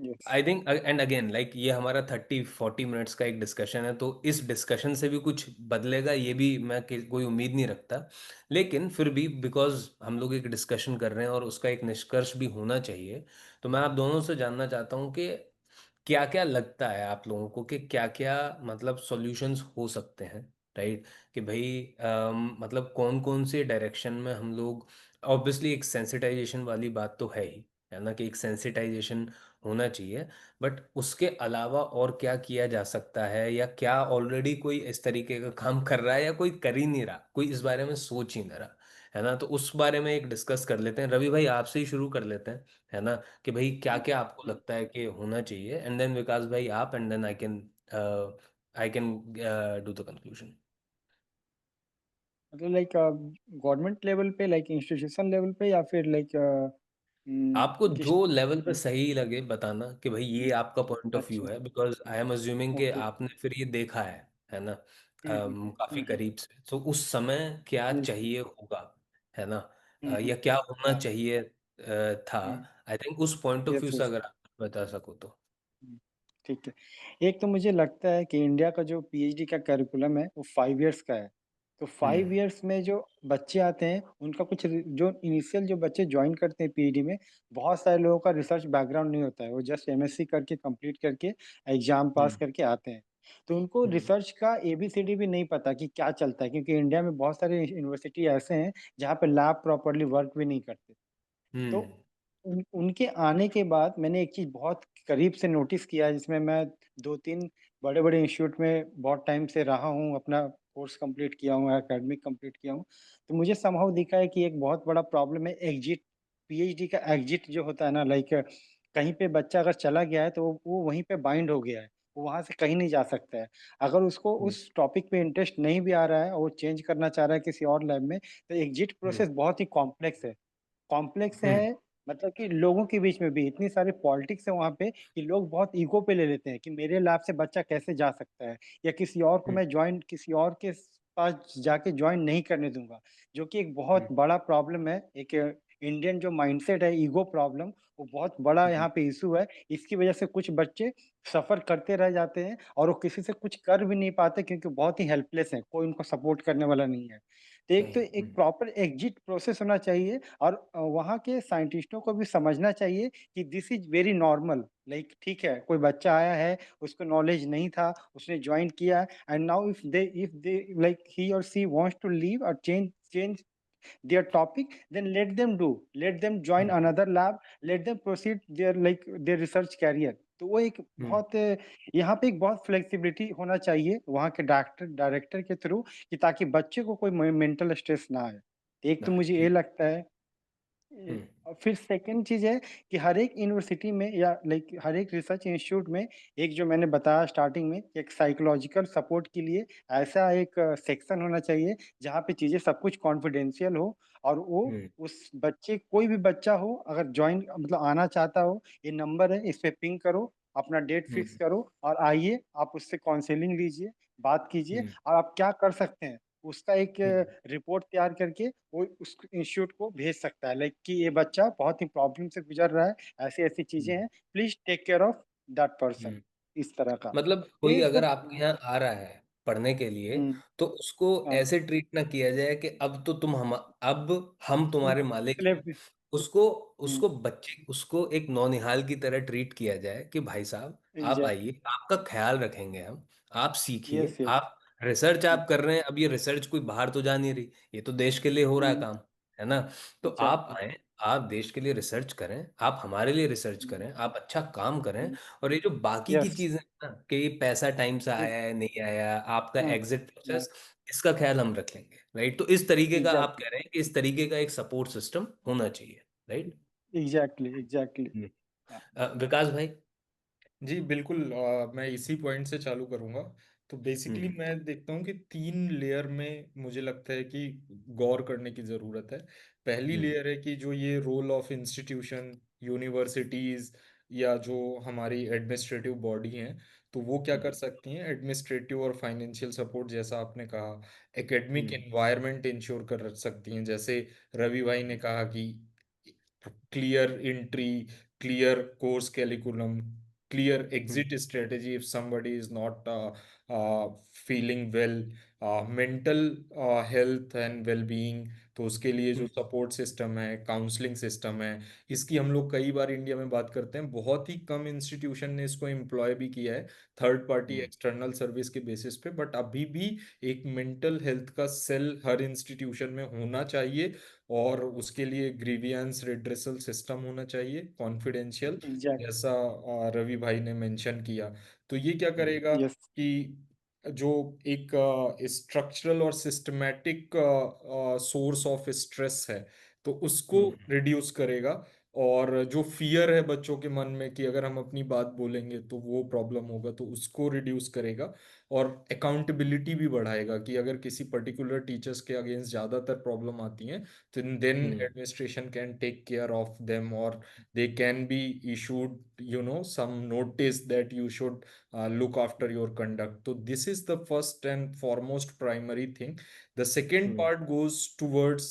Yes. I think and again like ये हमारा 30-40 मिनट्स का एक डिस्कशन है, तो इस डिस्कशन से भी कुछ बदलेगा ये भी मैं कोई उम्मीद नहीं रखता, लेकिन फिर भी बिकॉज हम लोग एक डिस्कशन कर रहे हैं और उसका एक निष्कर्ष भी होना चाहिए, तो मैं आप दोनों से जानना चाहता हूँ कि क्या क्या लगता है आप लोगों को कि क्या क्या मतलब सॉल्यूशंस हो सकते हैं, राइट। कि भाई मतलब कौन कौन से डायरेक्शन में हम लोग, ऑब्वियसली एक सेंसिटाइजेशन वाली बात तो है ही, है ना, कि एक सेंसिटाइजेशन होना चाहिए, बट उसके अलावा और क्या किया जा सकता है, या क्या ऑलरेडी कोई इस तरीके का काम कर रहा है या कोई कर ही नहीं रहा, कोई इस बारे में सोच ही नहीं रहा, है ना। तो उस बारे में एक डिस्कस कर लेते हैं, रवि भाई आपसे ही शुरू कर लेते हैं, है ना, कि भाई क्या क्या आपको लगता है कि होना चाहिए, एंड देन विकास भाई आप, and then I can do the conclusion. मतलब लाइक गवर्नमेंट लेवल पे, लाइक इंस्टीट्यूशन लेवल पे, या फिर लाइक आपको किस? जो लेवल पे सही लगे बताना कि भाई ये हम्म, आपका पॉइंट ऑफ व्यू अच्छा। है, बिकॉज आई एम अज्यूमिंग कि ओके। आपने फिर ये देखा है ना, काफी हम्म। करीब से। तो उस समय क्या जी। चाहिए होगा, है ना, हम्म। या क्या होना हाँ। चाहिए था। आई थिंक उस पॉइंट ऑफ व्यू यस से यस। अगर आप बता सको तो। ठीक है। एक तो मुझे लगता है कि इंडिया का जो पीएचडी का करिकुलम है वो 5 इयर्स का है। तो हम्म 5 इयर्स में जो बच्चे आते हैं उनका कुछ जो इनिशियल जो बच्चे ज्वाइन करते हैं पीएचडी में, बहुत सारे लोगों का रिसर्च बैकग्राउंड नहीं होता है, वो जस्ट एमएससी करके कंप्लीट करके एग्जाम पास हम्म करके आते हैं। तो उनको हम्म रिसर्च का एबीसीडी भी नहीं पता कि क्या चलता है, क्योंकि इंडिया में बहुत सारे यूनिवर्सिटी ऐसे हैं जहाँ पे लैब प्रॉपरली वर्क भी नहीं करते। तो हम्म उनके आने के बाद मैंने एक चीज़ बहुत करीब से नोटिस किया है, जिसमें मैं 2-3 बड़े-बड़े इंस्टीट्यूट में बहुत टाइम से रहा हूँ, अपना कोर्स कंप्लीट किया हूँ, एकेडमिक कंप्लीट किया हूँ। तो मुझे समहाउ दिखा है कि एक बहुत बड़ा प्रॉब्लम है एग्जिट, पीएचडी का एग्जिट जो होता है ना, लाइक कहीं पे बच्चा अगर चला गया है तो वो वहीं पे बाइंड हो गया है, वो वहाँ से कहीं नहीं जा सकता है। अगर उसको हम्म उस टॉपिक पे इंटरेस्ट नहीं भी आ रहा है और वो चेंज करना चाह रहा है किसी और लैब में, तो एग्जिट हम्म प्रोसेस बहुत ही कॉम्प्लेक्स है। कॉम्प्लेक्स हम्म है, मतलब कि लोगों के बीच में भी इतनी सारी पॉलिटिक्स है वहाँ पे कि लोग बहुत ईगो पे ले लेते हैं कि मेरे लैब से बच्चा कैसे जा सकता है, या किसी और को हम्म मैं ज्वाइन, किसी और के पास जाके ज्वाइन नहीं करने दूंगा। जो कि एक बहुत हम्म बड़ा प्रॉब्लम है, एक इंडियन जो माइंडसेट है, ईगो प्रॉब्लम, वो बहुत बड़ा हम्म यहाँ पे इशू है। इसकी वजह से कुछ बच्चे सफर करते रह जाते हैं और वो किसी से कुछ कर भी नहीं पाते, क्योंकि बहुत ही हेल्पलेस है, कोई उनको सपोर्ट करने वाला नहीं है। तो एक नहीं तो एक प्रॉपर एग्जिट प्रोसेस होना चाहिए, और वहाँ के साइंटिस्टों को भी समझना चाहिए कि this is very normal. Like ठीक है, कोई बच्चा आया है, उसको नॉलेज नहीं था, उसने ज्वाइन किया, and now if they like he और सी वांट्स टू लीव और change change their topic, then let them join hmm another lab, let them proceed their like their research career। तो वो एक हम्म बहुत यहाँ पे एक बहुत फ्लेक्सिबिलिटी होना चाहिए वहाँ के डायरेक्टर डायरेक्टर के थ्रू, कि ताकि बच्चे को कोई मेंटल स्ट्रेस ना आए। एक तो मुझे ये नहीं। लगता है। हम्म और फिर सेकंड चीज है कि हर एक यूनिवर्सिटी में या लाइक हर एक रिसर्च इंस्टीट्यूट में, एक जो मैंने बताया स्टार्टिंग में, एक साइकोलॉजिकल सपोर्ट के लिए ऐसा एक सेक्शन होना चाहिए जहाँ पे चीजें सब कुछ कॉन्फिडेंशियल हो, और वो हम्म उस बच्चे, कोई भी बच्चा हो अगर ज्वाइन मतलब आना चाहता हो, ये नंबर है, इस पे पिंग करो, अपना डेट फिक्स हम्म करो और आइए, आप उससे काउंसलिंग लीजिए, बात कीजिए, हम्म और आप क्या कर सकते हैं उसका एक हम्म रिपोर्ट तैयार करके वो उस इंस्टीट्यूट को भेज सकता है, लाइक कि ये बच्चा बहुत ही प्रॉब्लम से गुजर रहा है, ऐसी ऐसी चीजें हम्म हैं, please take care of that person, hmm. इस तरह का। मतलब तो कोई एक तो अगर आपके यहाँ आ रहा है पढ़ने के लिए, हम्म, तो उसको हाँ, ऐसे ट्रीट ना किया जाए कि अब तो अब हम तुम्हारे मालिक हैं। स्लेव। उसको उसको बच्चे उसको एक नौनिहाल की तरह ट्रीट किया जाए कि भाई साहब आप एग्जैक्टली। आइए, आपका ख्याल रखेंगे हम, आप सीखिए, यस यस। आप रिसर्च आप कर रहे हैं। अब ये रिसर्च कोई बाहर तो जा नहीं रही, ये तो देश के लिए हो रहा है काम, है ना। तो आप एग्जैक्टली। आए, आप देश के लिए रिसर्च करें, आप हमारे लिए रिसर्च करें, आप अच्छा काम करें। और ये जो बाकी की यस। चीजें हैं ना, कि ये पैसा टाइम से आया है नहीं आया, आपका एग्जिट प्रोसेस, इसका ख्याल हम रख लेंगे, राइट। तो इस तरीके का आप एग्जैक्टली। कह रहे हैं कि इस तरीके का एक सपोर्ट सिस्टम होना चाहिए, राइट। एग्जैक्टली। एग्जैक्टली। विकास भाई। जी बिल्कुल, मैं इसी पॉइंट से चालू करूंगा। तो बेसिकली हम्म मैं देखता हूँ कि 3 लेयर में मुझे लगता है कि गौर करने की ज़रूरत है। पहली हम्म लेयर है कि जो ये रोल ऑफ इंस्टीट्यूशन, यूनिवर्सिटीज़ या जो हमारी एडमिनिस्ट्रेटिव बॉडी हैं, तो वो क्या कर हम्म सकती हैं। एडमिनिस्ट्रेटिव और फाइनेंशियल सपोर्ट जैसा आपने कहा, एकेडमिक हम्म एनवायरनमेंट इंश्योर कर सकती हैं, जैसे रवि भाई ने कहा कि clear entry, clear course curriculum, clear hmm exit strategy if somebody is not feeling well, mental health and well-being, तो उसके लिए जो हम्म सपोर्ट सिस्टम है, काउंसलिंग सिस्टम है, इसकी हम लोग कई बार इंडिया में बात करते हैं। बहुत ही कम इंस्टीट्यूशन ने इसको एम्प्लॉय भी किया है थर्ड पार्टी हम्म एक्सटर्नल सर्विस के बेसिस पे, बट अभी भी एक मेंटल हेल्थ का सेल हर इंस्टीट्यूशन में होना चाहिए, और उसके लिए ग्रीवियंस रिड्रेसल सिस्टम होना चाहिए, कॉन्फिडेंशियल, एग्जैक्टली। जैसा रवि भाई ने मेंशन किया। तो ये क्या करेगा यस। कि जो एक स्ट्रक्चरल और सिस्टमैटिक सोर्स ऑफ स्ट्रेस है, तो उसको हम्म रिड्यूस करेगा। और जो फियर है बच्चों के मन में कि अगर हम अपनी बात बोलेंगे तो वो प्रॉब्लम होगा, तो उसको रिड्यूस करेगा। और अकाउंटेबिलिटी भी बढ़ाएगा कि अगर किसी पर्टिकुलर टीचर्स के अगेंस्ट ज़्यादातर प्रॉब्लम आती हैं तो then hmm. Administration can take care of them, और they can be issued some notice that you should look after your conduct. So this is the first and foremost primary thing. The second hmm. part goes towards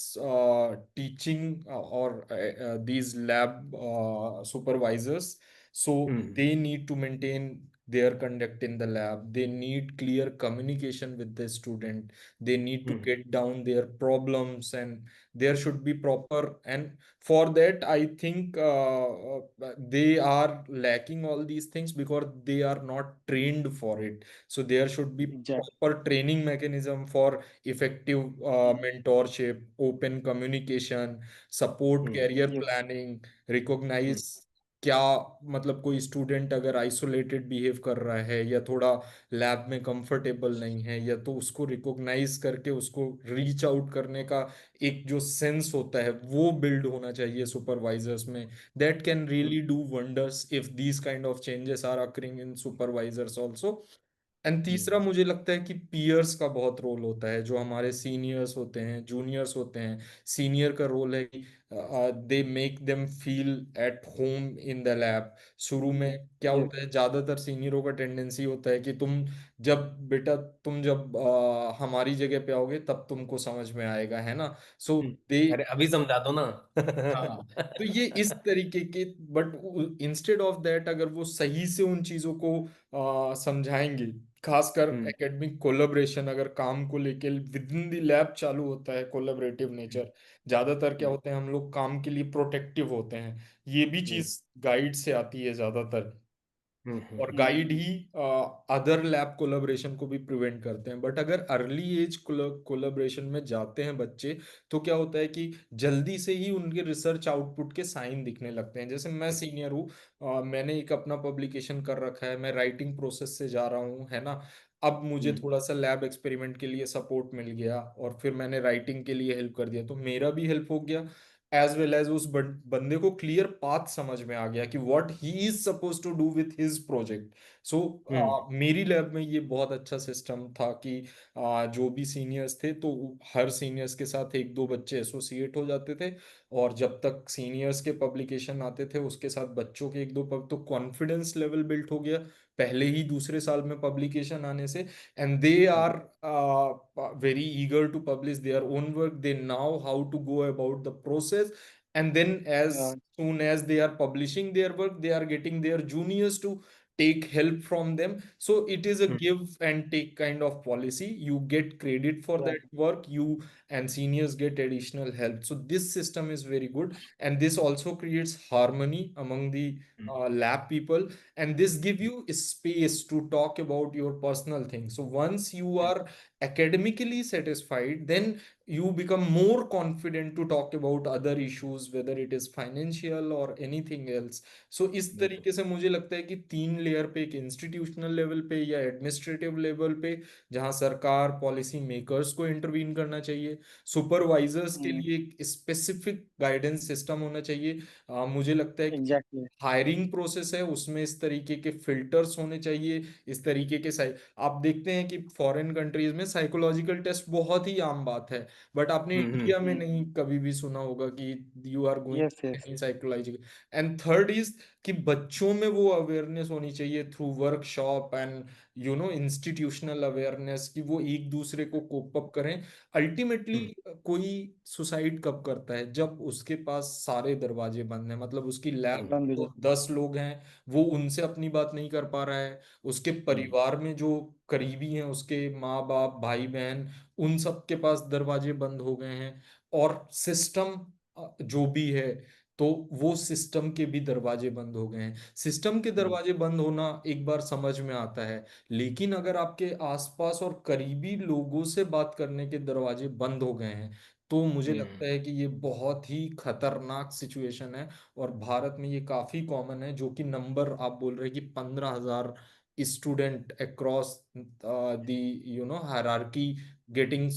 teaching or these lab supervisors. So hmm. they need to maintain their conduct in the lab. They need clear communication with the student. They need to hmm. get down their problems, and there should be proper. And for that, I think they are lacking all these things because they are not trained for it. So there should be exact. proper training mechanism for effective mentorship, open communication, support hmm. career yes. planning, hmm. recognize क्या, मतलब कोई स्टूडेंट अगर आइसोलेटेड बिहेव कर रहा है या थोड़ा लैब में कंफर्टेबल नहीं है, या तो उसको रिकॉग्नाइज करके उसको रीच आउट करने का एक जो सेंस होता है वो बिल्ड होना चाहिए सुपरवाइजर्स में। That can really do wonders if these kind of changes are occurring in supervisors also. And तीसरा हम्म। मुझे लगता है कि पीयर्स का बहुत रोल होता है, जो हमारे सीनियर्स होते हैं, जूनियर्स होते हैं। सीनियर का रोल है कि they make them feel at home in the lab. शुरू में क्या यस। होता है, ज्यादातर सीनियरों का टेंडेंसी होता है कि जब बेटा तुम जब हमारी जगह पे आओगे तब तुमको समझ में आएगा, है ना। सो हम्म। दे, अरे अभी समझा दो ना। हाँ, तो ये इस तरीके के, बट इंस्टेड ऑफ दैट अगर वो सही से उन चीजों को समझाएंगे, खासकर हम्म। एकेडमिक कोलैबोरेशन अगर काम को लेके विद इन द लैब चालू होता है, कोलैबोरेटिव नेचर। ज्यादातर क्या हम्म। होते हैं, हम लोग काम के लिए प्रोटेक्टिव होते हैं, ये भी हम्म। चीज गाइड से आती है ज्यादातर। हम्म। और गाइड ही अदर लैब कोलैबोरेशन को भी प्रिवेंट करते हैं। बट अगर अर्ली एज कोलैबोरेशन में जाते हैं बच्चे, तो क्या होता है कि जल्दी से ही उनके रिसर्च आउटपुट के साइन दिखने लगते हैं। जैसे मैं सीनियर हूँ, मैंने एक अपना पब्लिकेशन कर रखा है, मैं राइटिंग प्रोसेस से जा रहा हूँ, है ना। अब मुझे हम्म। थोड़ा सा लैब एक्सपेरिमेंट के लिए सपोर्ट मिल गया, और फिर मैंने राइटिंग के लिए हेल्प कर दिया, तो मेरा भी हेल्प हो गया। एज वेल एज उस बंदे को क्लियर पाथ समझ में आ गया कि what he is suppose to do with his project. So hmm. मेरी लैब में ये बहुत अच्छा सिस्टम था कि जो भी सीनियर्स थे तो हर सीनियर्स के साथ एक दो बच्चे एसोसिएट हो जाते थे, और जब तक सीनियर्स के पब्लिकेशन आते थे उसके साथ बच्चों के एक दो तो कॉन्फिडेंस लेवल बिल्ट हो गया पहले ही दूसरे साल में पब्लिकेशन आने से। And they are very eager to publish their own work. They know how to go about the process, and then as soon as they are publishing their work, they are getting their juniors to take help from them. So it is a hmm. give and take kind of policy. You get credit for that work, you and seniors get additional help. So this system is very good, and this also creates harmony among the lab people, and this give you a space to talk about your personal things. So once you are academically satisfied, then you become more confident to talk about other issues, whether it is financial or anything else. So इस बिल्कुल। तरीके से मुझे लगता है कि तीन लेयर पे, एक इंस्टीट्यूशनल लेवल पे या एडमिनिस्ट्रेटिव लेवल पे, जहां सरकार पॉलिसी मेकर्स को इंटरवीन करना चाहिए, सुपरवाइजर्स के लिए एक स्पेसिफिक गाइडेंस सिस्टम होना चाहिए। मुझे लगता है कि एग्जैक्टली। हायरिंग प्रोसेस है उसमें इस तरीके के फिल्टर्स होने चाहिए, इस तरीके के आप देखते हैं कि फॉरेन कंट्रीज में साइकोलॉजिकल टेस्ट बहुत ही आम बात है, बट आपने हम्म। इंडिया में नहीं कभी भी सुना होगा कि you are yes yes. Going psychological. And third is कि बच्चों में वो अवेयरनेस होनी चाहिए through workshop and institutional awareness, कि वो एक दूसरे को कोप अप करें। अल्टीमेटली हम्म। कोई सुसाइड कब करता है, जब उसके पास सारे दरवाजे बंद हैं, मतलब उसकी लैब हम्म। बंद हो तो जाती 10 लोग हैं, वो उनसे अपनी बात नहीं कर पा रहा है, उसके हम्म। परिवार में जो करीबी हैं, उसके माँ बाप भाई बहन, उन सब के पास दरवाजे बंद हो गए हैं, और सिस्टम जो भी है, तो वो सिस्टम के भी दरवाजे बंद हो गए हैं। सिस्टम के हम्म। दरवाजे बंद होना एक बार समझ में आता है, लेकिन अगर आपके आसपास और करीबी लोगों से बात करने के दरवाजे बंद हो गए हैं, तो मुझे लगता हम्म। है कि ये बहुत ही खतरनाक सिचुएशन है। और भारत में ये काफी कॉमन है, जो कि नंबर आप बोल रहे हैं कि 15,000 student across the hierarchy getting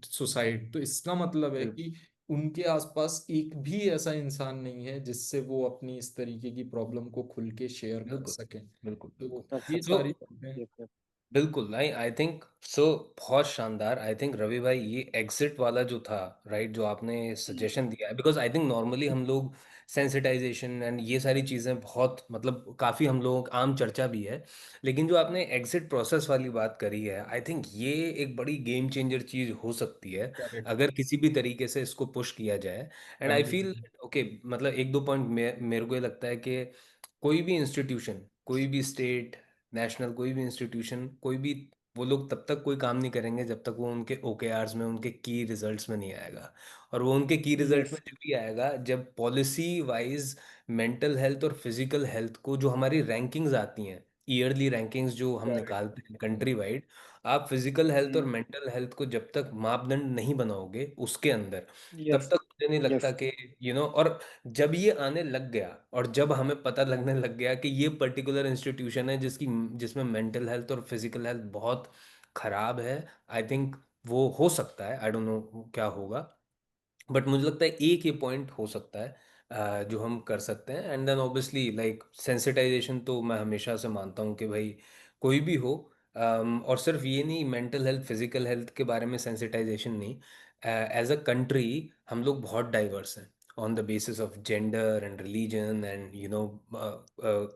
suicide, तो इसका मतलब है बिल्कुल। कि उनके आसपास एक भी ऐसा इंसान नहीं है जिससे वो अपनी इस तरीके की प्रॉब्लम को खुल के शेयर कर बिल्कुल सकें। बिल्कुल तो बिल्कुल। कर ये सकते तो सारी बातें। हैं। यस, बिल्कुल आई आई थिंक सो, बहुत शानदार। आई थिंक रवि भाई ये एग्जिट वाला जो था, राइट, जो आपने सजेशन दिया है, बिकॉज आई थिंक नॉर्मली हम लोग सेंसिटाइजेशन एंड ये सारी चीज़ें बहुत, मतलब काफ़ी हम लोगों का आम चर्चा भी है, लेकिन जो आपने एग्जिट प्रोसेस वाली बात करी है, आई थिंक ये एक बड़ी गेम चेंजर चीज़ हो सकती है करेक्ट। अगर किसी भी तरीके से इसको पुश किया जाए। And I feel 100%। ओके, मतलब एक दो पॉइंट मेरे को ये लगता है कि कोई भी इंस्टीट्यूशन, कोई भी स्टेट, नेशनल, कोई भी इंस्टीट्यूशन, कोई भी, वो लोग तब तक कोई काम नहीं करेंगे जब तक वो उनके ओकेआरस में, उनके की रिजल्ट्स में नहीं आएगा। और वो उनके की रिजल्ट में यस, जब भी आएगा जब पॉलिसी वाइज मेंटल हेल्थ और फिजिकल हेल्थ को, जो हमारी रैंकिंग्स आती हैं, ईयरली रैंकिंग्स जो हम करेक्ट। निकालते हैं कंट्री वाइड, आप फिजिकल हेल्थ और मेंटल हेल्थ को जब तक मापदंड नहीं बनाओगे उसके अंदर, तब यस, तक मुझे नहीं लगता यस, कि और जब ये आने लग गया और जब हमें पता लगने लग गया कि ये पर्टिकुलर इंस्टीट्यूशन है जिसमें मेंटल हेल्थ और फिजिकल हेल्थ बहुत खराब है, आई थिंक वो हो सकता है, आई डोंट नो क्या होगा, बट मुझे लगता है एक ये पॉइंट हो सकता है जो हम कर सकते हैं। And then obviously like sensitisation तो मैं हमेशा से मानता हूँ कि भाई कोई भी हो, और सिर्फ ये नहीं, मेंटल हेल्थ फिजिकल हेल्थ के बारे में सेंसिटाइजेशन नहीं, एज अ कंट्री हम लोग बहुत डाइवर्स हैं on the basis of gender and religion and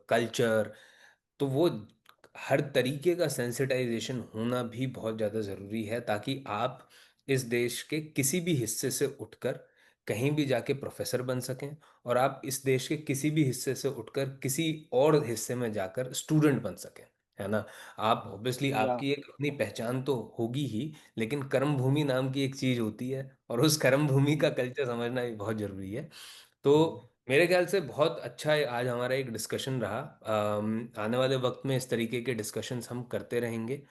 culture. तो वो हर तरीके का सेंसिटाइजेशन होना भी बहुत ज़्यादा ज़रूरी है, ताकि आप इस देश के किसी भी हिस्से से उठकर कहीं भी जाके प्रोफेसर बन सकें, और आप इस देश के किसी भी हिस्से से उठकर किसी और हिस्से में जाकर स्टूडेंट बन सकें, है ना। आप ऑब्वियसली, या आपकी एक अपनी पहचान तो होगी ही, लेकिन कर्म भूमि नाम की एक चीज़ होती है, और उस कर्म भूमि का कल्चर समझना भी बहुत ज़रूरी है। तो मेरे ख्याल से बहुत अच्छा है आज हमारा एक डिस्कशन रहा। आने वाले वक्त में इस तरीके के डिस्कशंस हम करते रहेंगे।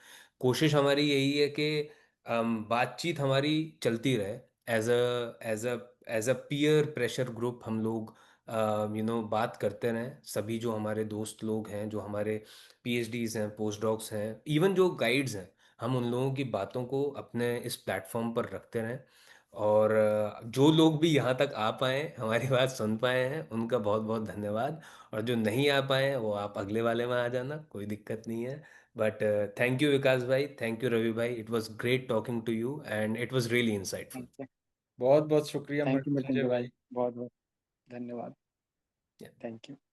कोशिश हमारी यही है कि बातचीत हमारी चलती रहे, as a as a as a peer pressure group हम लोग बात करते रहें। सभी जो हमारे दोस्त लोग हैं, जो हमारे पीएचडीज हैं, पोस्ट डॉक्स हैं, इवन जो गाइड्स हैं, हम उन लोगों की बातों को अपने इस प्लेटफॉर्म पर रखते रहें। और जो लोग भी यहाँ तक आ पाए, हमारी बात सुन पाए हैं, उनका बहुत बहुत धन्यवाद। और जो नहीं आ पाए हैं वो आप अगले वाले में आ जाना, कोई दिक्कत नहीं है। बट थैंक यू विकास भाई, थैंक यू रवि भाई, it was great talking to you and it was really insightful. Thank you, बहुत बहुत शुक्रिया थैंक यू मृत्युंजय मृत्युंजय भाई, भाई। बहुत बहुत धन्यवाद। Thank you.